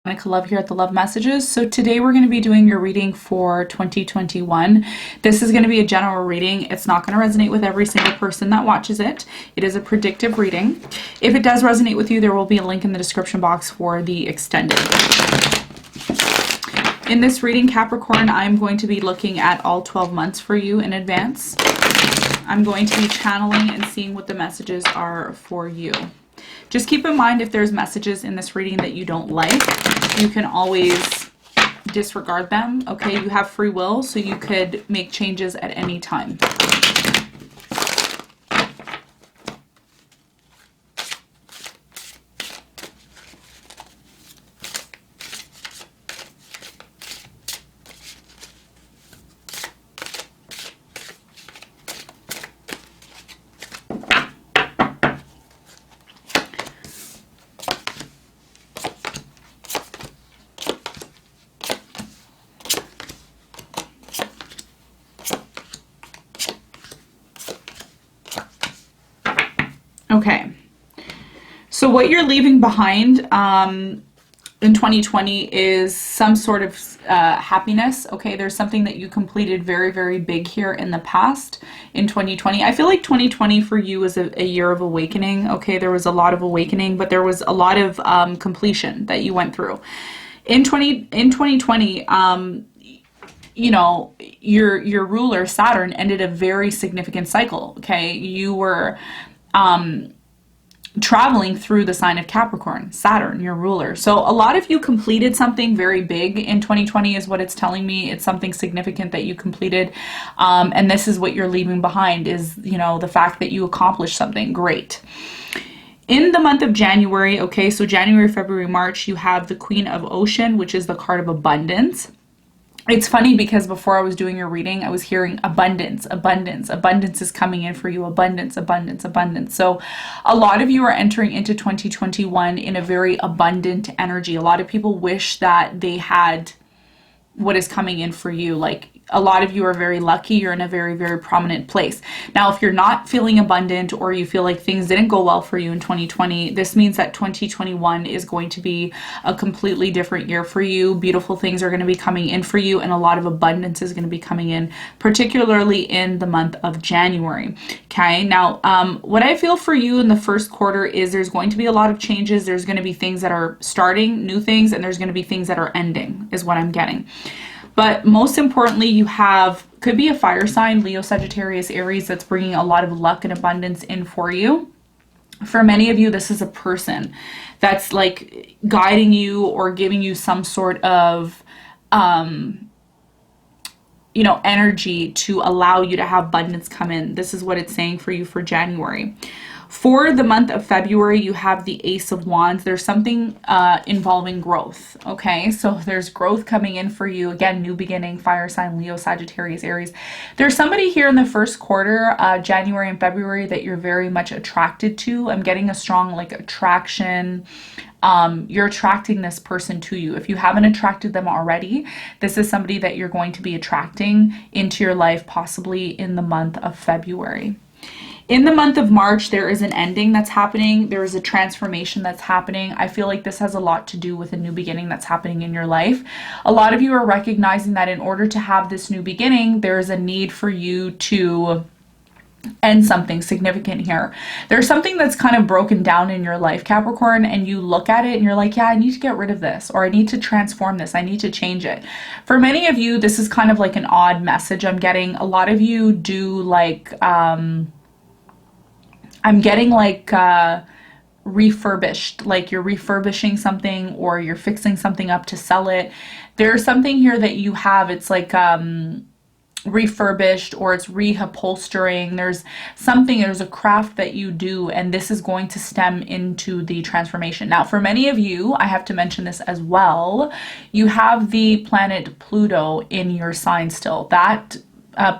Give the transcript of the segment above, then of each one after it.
Monica Love here at the Love Messages. So today we're going to be doing your reading for 2021. This is going to be a general reading. It's not going to resonate with every single person that watches it. It is a predictive reading. If it does resonate with you, there will be a link in the description box for the extended. In this reading, Capricorn, I'm going to be looking at all 12 months for you in advance. I'm going to be channeling and seeing what the messages are for you. Just keep in mind, if there's messages in this reading that you don't like, you can always disregard them, okay? You have free will, so you could make changes at any time. Okay, so what you're leaving behind in 2020 is some sort of happiness, okay? There's something that you completed very, very big here in the past in 2020. I feel like 2020 for you was a year of awakening, okay? There was a lot of awakening, but there was a lot of completion that you went through. In 2020, you know, your ruler, Saturn, ended a very significant cycle, okay? You were traveling through the sign of Capricorn, Saturn, your ruler. So a lot of you completed something very big in 2020 is what it's telling me. It's something significant that you completed. And this is what you're leaving behind is, you know, the fact that you accomplished something great. In the month of January, okay, so January, February, March, you have the Queen of Ocean, which is the card of abundance. It's funny because before I was doing your reading, I was hearing abundance, abundance, abundance is coming in for you, abundance, abundance, abundance. So a lot of you are entering into 2021 in a very abundant energy. A lot of people wish that they had what is coming in for you. Like, a lot of you are very lucky. You're in a very, very prominent place. Now, if you're not feeling abundant or you feel like things didn't go well for you in 2020, this means that 2021 is going to be a completely different year for you. Beautiful things are going to be coming in for you, and a lot of abundance is going to be coming in, particularly in the month of January. Okay, now what I feel for you in the first quarter is there's going to be a lot of changes. There's going to be things that are starting, new things, and there's going to be things that are ending, is what I'm getting. But most importantly, you have, could be a fire sign, Leo, Sagittarius, Aries, that's bringing a lot of luck and abundance in for you. For many of you, this is a person that's like guiding you or giving you some sort of, you know, energy to allow you to have abundance come in. This is what it's saying for you for January. For the month of February, you have the Ace of Wands. There's something involving growth, okay? So there's growth coming in for you. Again, new beginning, fire sign, Leo, Sagittarius, Aries. There's somebody here in the first quarter, January and February, that you're very much attracted to. I'm getting a strong, like, attraction. You're attracting this person to you. If you haven't attracted them already, this is somebody that you're going to be attracting into your life, possibly in the month of February. In the month of March, there is an ending that's happening. There is a transformation that's happening. I feel like this has a lot to do with a new beginning that's happening in your life. A lot of you are recognizing that in order to have this new beginning, there is a need for you to end something significant here. There's something that's kind of broken down in your life, Capricorn, and you look at it and you're like, yeah, I need to get rid of this, or I need to transform this. I need to change it. For many of you, this is kind of like an odd message I'm getting. A lot of you do like, I'm getting like refurbished, like you're refurbishing something or you're fixing something up to sell it. There's something here that you have, it's like refurbished, or it's reupholstering. There's something, there's a craft that you do, and this is going to stem into the transformation. Now, for many of you, I have to mention this as well, you have the planet Pluto in your sign still. That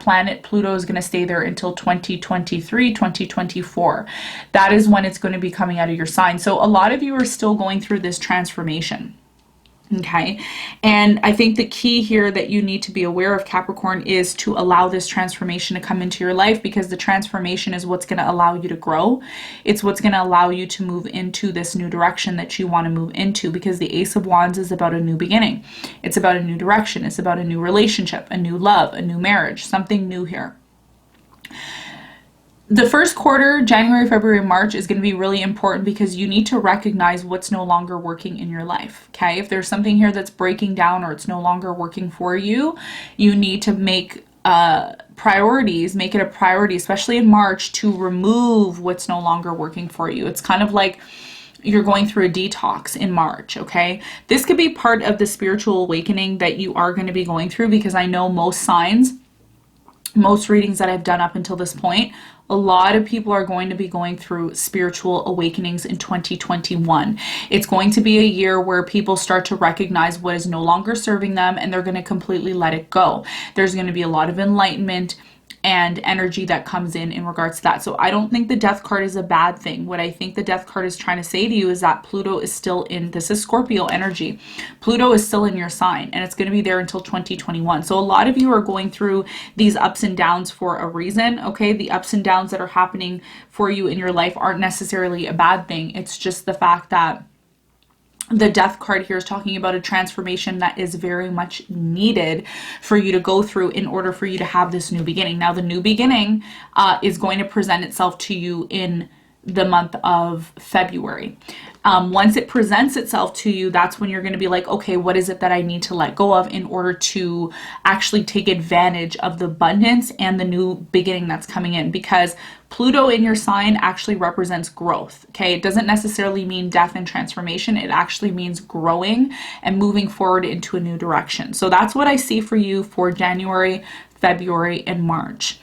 planet Pluto is going to stay there until 2023, 2024. That is when it's going to be coming out of your sign. So a lot of you are still going through this transformation. Okay. And I think the key here that you need to be aware of, Capricorn, is to allow this transformation to come into your life, because the transformation is what's going to allow you to grow. It's what's going to allow you to move into this new direction that you want to move into, because the Ace of Wands is about a new beginning. It's about a new direction. It's about a new relationship, a new love, a new marriage, something new here. The first quarter, January, February, March, is going to be really important because you need to recognize what's no longer working in your life, okay? If there's something here that's breaking down or it's no longer working for you, you need to make priorities, make it a priority, especially in March, to remove what's no longer working for you. It's kind of like you're going through a detox in March, okay? This could be part of the spiritual awakening that you are going to be going through, because I know most signs, most readings that I've done up until this point, a lot of people are going to be going through spiritual awakenings in 2021. It's going to be a year where people start to recognize what is no longer serving them, and they're going to completely let it go. There's going to be a lot of enlightenment and energy that comes in regards to that. So I don't think the death card is a bad thing. What I think the death card is trying to say to you is that Pluto is still in, this is Scorpio energy. Pluto is still in your sign, and it's going to be there until 2021. So a lot of you are going through these ups and downs for a reason, okay? The ups and downs that are happening for you in your life aren't necessarily a bad thing. It's just the fact that the death card here is talking about a transformation that is very much needed for you to go through in order for you to have this new beginning. Now, the new beginning is going to present itself to you in the month of February. Once it presents itself to you, that's when you're going to be like, okay, what is it that I need to let go of in order to actually take advantage of the abundance and the new beginning that's coming in? Because Pluto in your sign actually represents growth, okay? It doesn't necessarily mean death and transformation. It actually means growing and moving forward into a new direction. So that's what I see for you for January, February, and March.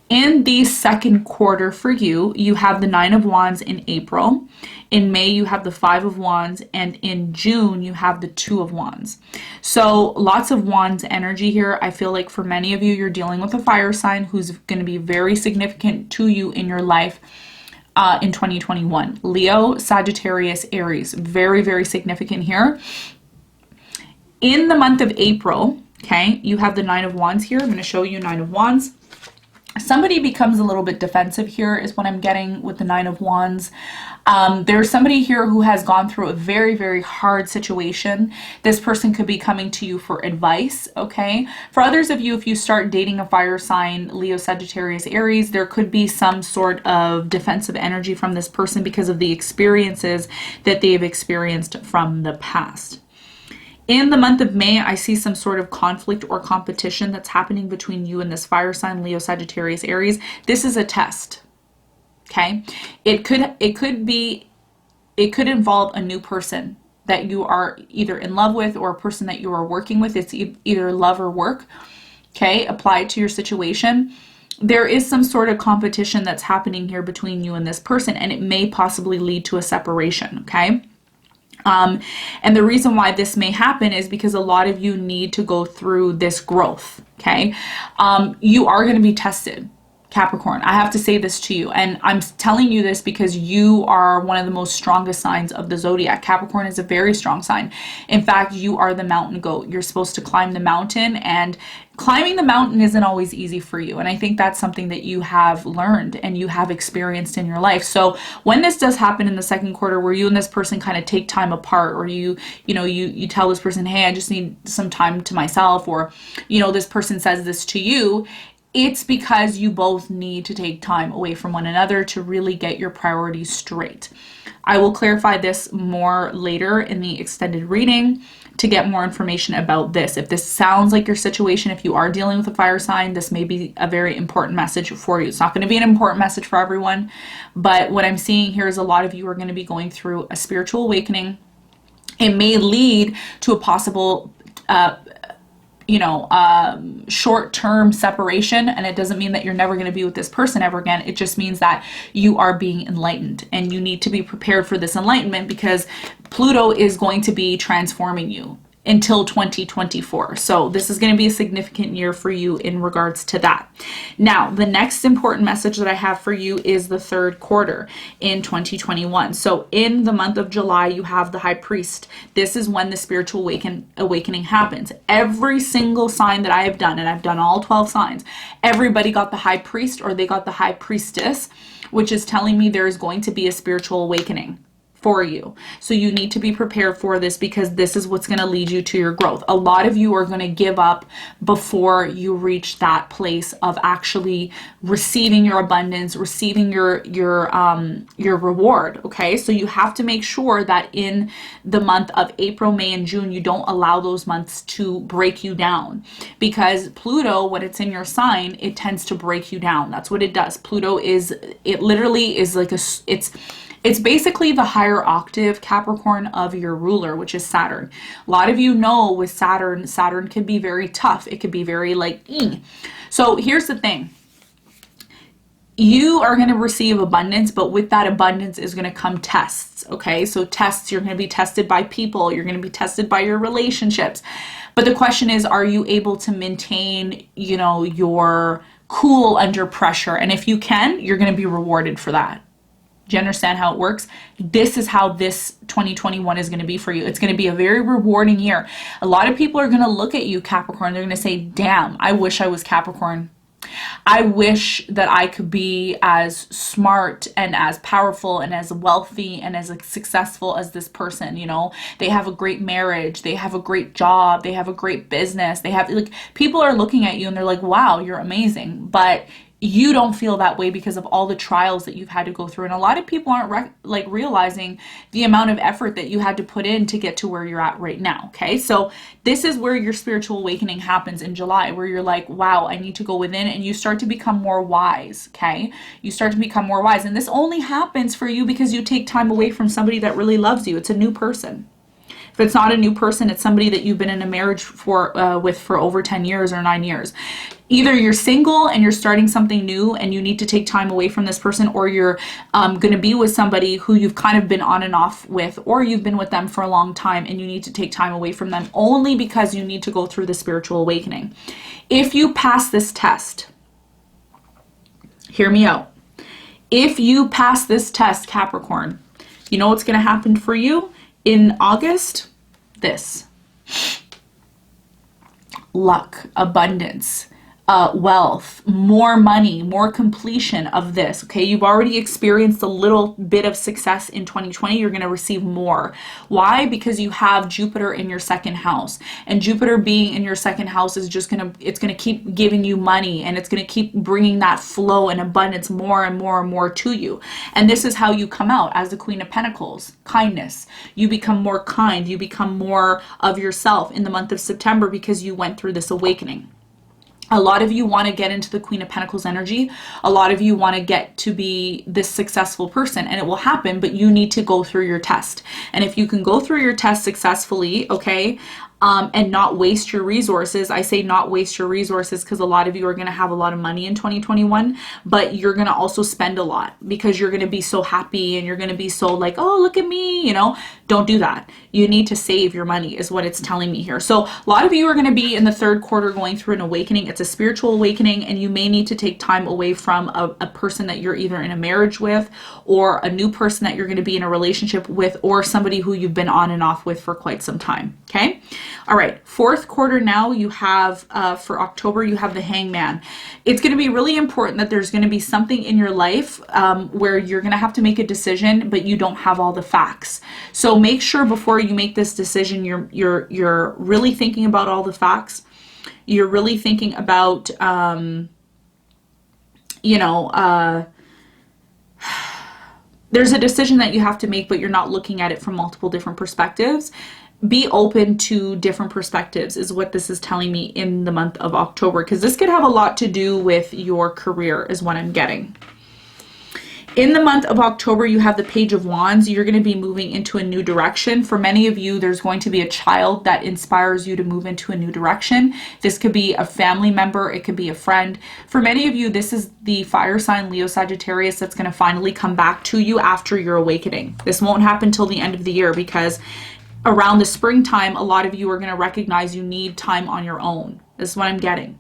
In the second quarter for you, you have the Nine of Wands in April. In May, you have the Five of Wands. And in June, you have the Two of Wands. So lots of Wands energy here. I feel like for many of you, you're dealing with a fire sign who's going to be very significant to you in your life in 2021. Leo, Sagittarius, Aries. Very, very significant here. In the month of April, okay, you have the Nine of Wands here. I'm going to show you Nine of Wands. Somebody becomes a little bit defensive here is what I'm getting with the Nine of Wands. There's somebody here who has gone through a very, very hard situation. This person could be coming to you for advice, okay? For others of you, if you start dating a fire sign, Leo, Sagittarius, Aries, there could be some sort of defensive energy from this person because of the experiences that they have experienced from the past. In the month of May, I see some sort of conflict or competition that's happening between you and this fire sign, Leo, Sagittarius, Aries. This is a test, okay? It could involve a new person that you are either in love with or a person that you are working with. It's either love or work, okay? Apply it to your situation. There is some sort of competition that's happening here between you and this person, and it may possibly lead to a separation, okay? And the reason why this may happen is because a lot of you need to go through this growth, okay? You are going to be tested, Capricorn. I have to say this to you, and I'm telling you this because you are one of the most strongest signs of the zodiac. Capricorn is a very strong sign. In fact, you are the mountain goat. You're supposed to climb the mountain, and climbing the mountain isn't always easy for you. And I think that's something that you have learned and you have experienced in your life. So when this does happen in the second quarter, where you and this person kind of take time apart, or you tell this person, hey, I just need some time to myself, or, this person says this to you, it's because you both need to take time away from one another to really get your priorities straight. I will clarify this more later in the extended reading to get more information about this. If this sounds like your situation, if you are dealing with a fire sign, this may be a very important message for you. It's not going to be an important message for everyone, but what I'm seeing here is a lot of you are going to be going through a spiritual awakening. It may lead to a possible short-term separation, and it doesn't mean that you're never going to be with this person ever again. It just means that you are being enlightened, and you need to be prepared for this enlightenment because Pluto is going to be transforming you until 2024. So this is going to be a significant year for you in regards to that. Now, the next important message that I have for you is the third quarter in 2021. So in the month of July, you have the High Priest. This is when the spiritual awakening happens. Every single sign that I have done, and I've done all 12 signs, everybody got the High Priest or they got the High Priestess, which is telling me there is going to be a spiritual awakening for you. So you need to be prepared for this, because this is what's going to lead you to your growth. A lot of you are going to give up before you reach that place of actually receiving your abundance, receiving your reward. Okay, so you have to make sure that in the month of April, May, and June, you don't allow those months to break you down, because Pluto, when it's in your sign, it tends to break you down. That's what it does. Pluto it literally is like it's basically the higher octave Capricorn of your ruler, which is Saturn. A lot of you know with Saturn can be very tough. It could be very like, So here's the thing. You are going to receive abundance, but with that abundance is going to come tests. Okay, so tests, you're going to be tested by people. You're going to be tested by your relationships. But the question is, are you able to maintain, your cool under pressure? And if you can, you're going to be rewarded for that. Do you understand how it works? This is how this 2021 is going to be for you. It's going to be a very rewarding year. A lot of people are going to look at you, Capricorn. They're going to say, damn, I wish I was Capricorn. I wish that I could be as smart and as powerful and as wealthy and as successful as this person. They have a great marriage. They have a great job. They have a great business. They have, people are looking at you and they're like, wow, you're amazing. But you don't feel that way because of all the trials that you've had to go through. And a lot of people aren't realizing the amount of effort that you had to put in to get to where you're at right now. Okay. So this is where your spiritual awakening happens in July, where you're like, wow, I need to go within, and you start to become more wise. Okay. You start to become more wise. And this only happens for you because you take time away from somebody that really loves you. It's a new person. If it's not a new person, it's somebody that you've been in a marriage with for over 10 years or 9 years. Either you're single and you're starting something new and you need to take time away from this person, or you're going to be with somebody who you've kind of been on and off with, or you've been with them for a long time and you need to take time away from them only because you need to go through the spiritual awakening. If you pass this test, hear me out. If you pass this test, Capricorn, you know what's going to happen for you in August? This. Luck, abundance, wealth, more money, more completion of this. Okay, you've already experienced a little bit of success in 2020. You're going to receive more. Why? Because you have Jupiter in your second house, and Jupiter being in your second house is just it's going to keep giving you money, and it's going to keep bringing that flow and abundance more and more and more to you. And this is how you come out as the Queen of Pentacles. Kindness. You become more kind. You become more of yourself in the month of September because you went through this awakening. A lot of you want to get into the Queen of Pentacles energy. A lot of you want to get to be this successful person, and it will happen, but you need to go through your test. And if you can go through your test successfully, okay, and not waste your resources. I say not waste your resources because a lot of you are going to have a lot of money in 2021, but you're going to also spend a lot because you're going to be so happy and you're going to be so like, oh, look at me, don't do that. You need to save your money is what it's telling me here. So a lot of you are going to be in the third quarter going through an awakening. It's a spiritual awakening, and you may need to take time away from a person that you're either in a marriage with, or a new person that you're going to be in a relationship with, or somebody who you've been on and off with for quite some time. Okay. All right, fourth quarter now, you have, for October, you have the Hangman. It's going to be really important that there's going to be something in your life where you're going to have to make a decision, but you don't have all the facts. So make sure before you make this decision, you're really thinking about all the facts. You're really thinking about, there's a decision that you have to make, but you're not looking at it from multiple different perspectives. Be open to different perspectives is what this is telling me in the month of October, because this could have a lot to do with your career is what I'm getting. In the month of October, you have the Page of Wands. You're going to be moving into a new direction. For many of you, there's going to be a child that inspires you to move into a new direction. This could be a family member. It could be a friend. For many of you, this is the fire sign Leo Sagittarius that's going to finally come back to you after your awakening. This won't happen till the end of the year because around the springtime, a lot of you are going to recognize you need time on your own. This is what I'm getting.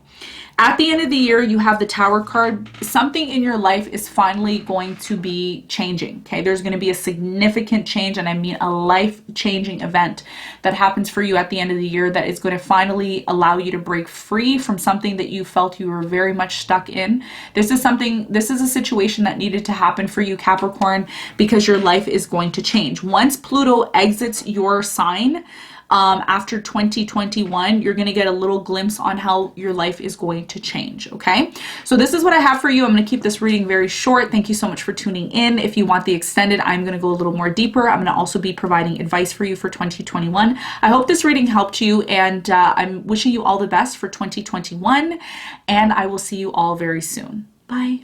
At the end of the year, you have the Tower card. Something in your life is finally going to be changing, okay? There's going to be a significant change, and I mean a life-changing event that happens for you at the end of the year that is going to finally allow you to break free from something that you felt you were very much stuck in. This is a situation that needed to happen for you, Capricorn, because your life is going to change. Once Pluto exits your sign, after 2021, you're going to get a little glimpse on how your life is going to change, okay? So this is what I have for you. I'm going to keep this reading very short. Thank you so much for tuning in. If you want the extended, I'm going to go a little more deeper. I'm going to also be providing advice for you for 2021. I hope this reading helped you, and I'm wishing you all the best for 2021, and I will see you all very soon. Bye.